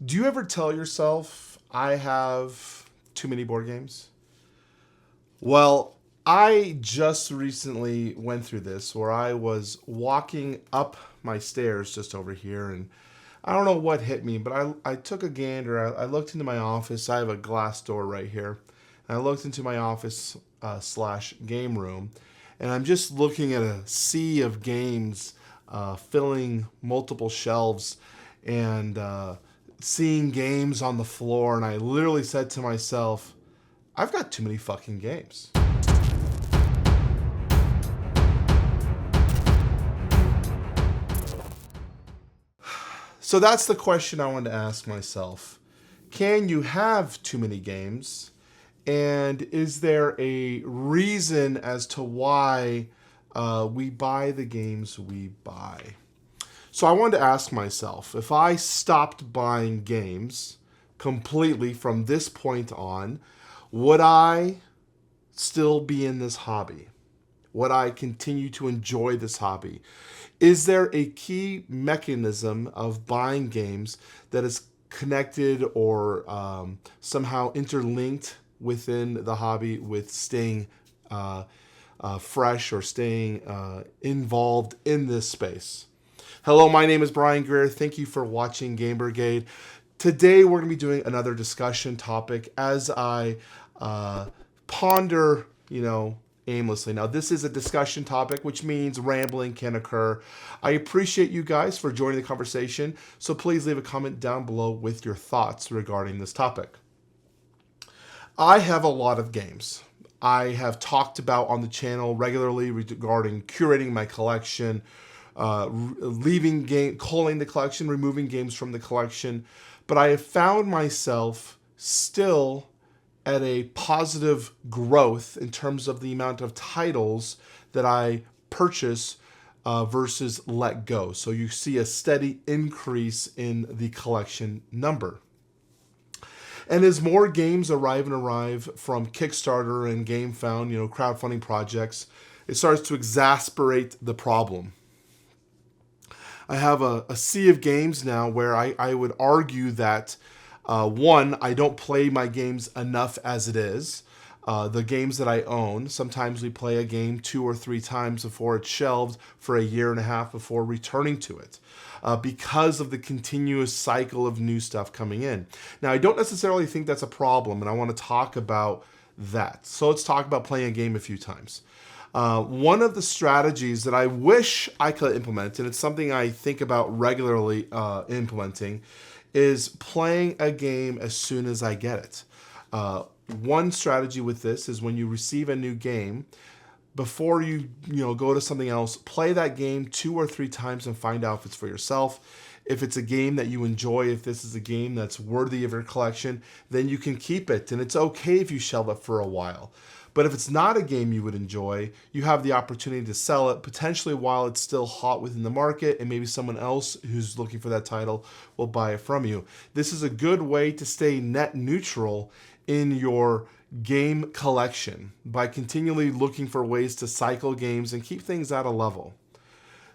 Do you ever tell yourself, I have too many board games? Well, I just recently went through this where I was walking up my stairs just over here, and I don't know what hit me, but I took a gander. I looked into my office. I have a glass door right here. And I looked into my office slash game room, and I'm just looking at a sea of games filling multiple shelves and seeing games on the floor. And I literally said to myself, I've got too many fucking games. So that's the question I wanted to ask myself. Can you have too many games? And is there a reason as to why we buy the games we buy? So I wanted to ask myself, if I stopped buying games completely from this point on, would I still be in this hobby? Would I continue to enjoy this hobby? Is there a key mechanism of buying games that is connected or somehow interlinked within the hobby with staying fresh or staying involved in this space? Hello, my name is Brian Greer. Thank you for watching Game Brigade. Today we're going to be doing another discussion topic as I ponder, aimlessly. Now, this is a discussion topic, which means rambling can occur. I appreciate you guys for joining the conversation, so please leave a comment down below with your thoughts regarding this topic. I have a lot of games. I have talked about on the channel regularly regarding curating my collection, culling the collection, removing games from the collection, but I have found myself still at a positive growth in terms of the amount of titles that I purchase versus let go. So you see a steady increase in the collection number. And as more games arrive from Kickstarter and GameFound, crowdfunding projects, it starts to exacerbate the problem. I have a sea of games now where I would argue that one, I don't play my games enough as it is. The games that I own, sometimes we play a game 2 or 3 times before it's shelved for a year and a half before returning to it, because of the continuous cycle of new stuff coming in. Now, I don't necessarily think that's a problem, and I want to talk about that. So let's talk about playing a game a few times. One of the strategies that I wish I could implement, and it's something I think about regularly implementing, is playing a game as soon as I get it. One strategy with this is when you receive a new game, before you go to something else, play that game 2 or 3 times and find out if it's for yourself. If it's a game that you enjoy, if this is a game that's worthy of your collection, then you can keep it. And it's okay if you shelve it for a while. But if it's not a game you would enjoy, you have the opportunity to sell it potentially while it's still hot within the market, and maybe someone else who's looking for that title will buy it from you. This is a good way to stay net neutral in your game collection by continually looking for ways to cycle games and keep things at a level.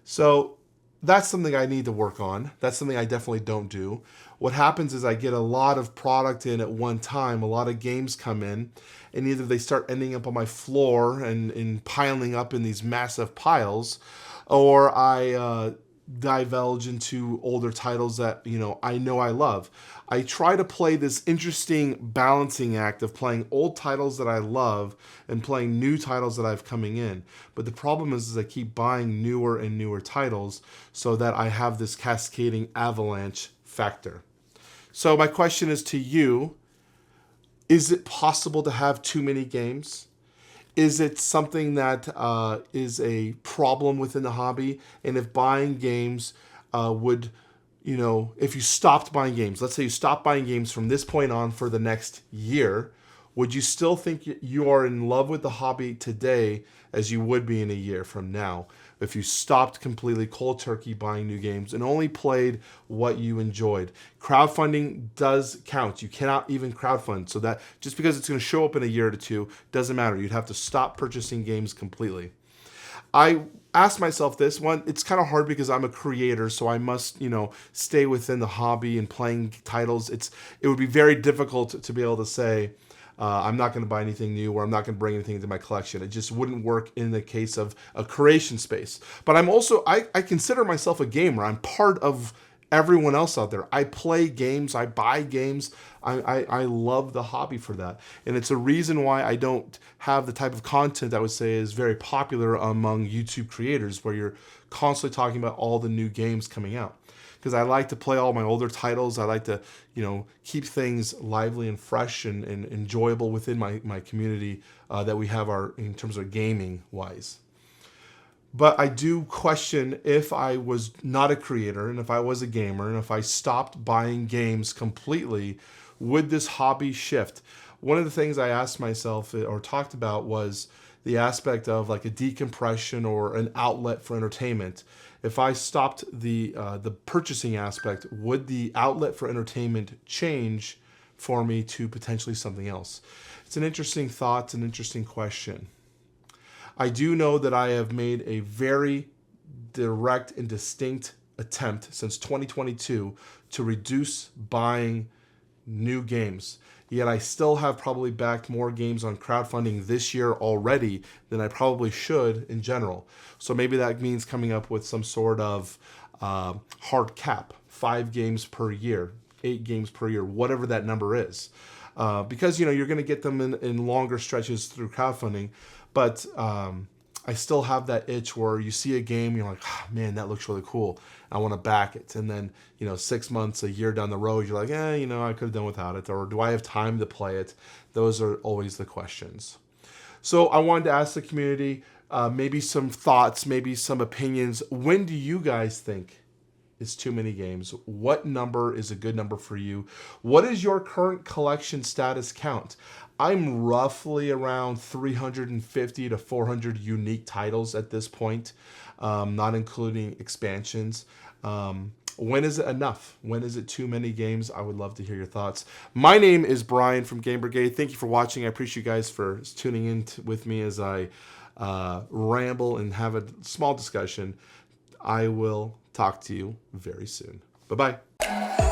So that's something I need to work on. That's something I definitely don't do. What happens is I get a lot of product in at one time, a lot of games come in, and either they start ending up on my floor and piling up in these massive piles, or I divulge into older titles that I know I love. I try to play this interesting balancing act of playing old titles that I love and playing new titles that I've coming in. But the problem is I keep buying newer and newer titles so that I have this cascading avalanche factor. So my question is to you, is it possible to have too many games? Is it something that is a problem within the hobby? And if buying games would, if you stopped buying games, let's say you stopped buying games from this point on for the next year, would you still think you are in love with the hobby today as you would be in a year from now if you stopped completely cold turkey buying new games and only played what you enjoyed? Crowdfunding does count. You cannot even crowdfund. So that just because it's going to show up in a year or two doesn't matter. You'd have to stop purchasing games completely. I asked myself this one. It's kind of hard because I'm a creator, so I must, stay within the hobby and playing titles. It would be very difficult to be able to say, I'm not going to buy anything new, or I'm not going to bring anything into my collection. It just wouldn't work in the case of a creation space. But I consider myself a gamer. I'm part of everyone else out there. I play games, I buy games. I love the hobby for that. And it's a reason why I don't have the type of content I would say is very popular among YouTube creators, where you're constantly talking about all the new games coming out. Because I like to play all my older titles. I like to, keep things lively and fresh and enjoyable within my community that we have in terms of gaming wise. But I do question, if I was not a creator and if I was a gamer and if I stopped buying games completely, would this hobby shift? One of the things I asked myself or talked about was the aspect of like a decompression or an outlet for entertainment. If I stopped the purchasing aspect, would the outlet for entertainment change for me to potentially something else? It's an interesting thought, an interesting question. I do know that I have made a very direct and distinct attempt since 2022 to reduce buying new games. Yet I still have probably backed more games on crowdfunding this year already than I probably should in general. So maybe that means coming up with some sort of hard cap, 5 games per year, 8 games per year, whatever that number is. Because you're going to get them in longer stretches through crowdfunding. But I still have that itch where you see a game, you're like, oh, man, that looks really cool. I want to back it. And then, 6 months, a year down the road, you're like, I could have done without it. Or do I have time to play it? Those are always the questions. So I wanted to ask the community, maybe some thoughts, maybe some opinions. When do you guys think is too many games? What number is a good number for you? What is your current collection status count? I'm roughly around 350 to 400 unique titles at this point, not including expansions. When is it enough? When is it too many games? I would love to hear your thoughts. My name is Brian from Game Brigade. Thank you for watching. I appreciate you guys for tuning in with me as I ramble and have a small discussion. I will talk to you very soon. Bye-bye.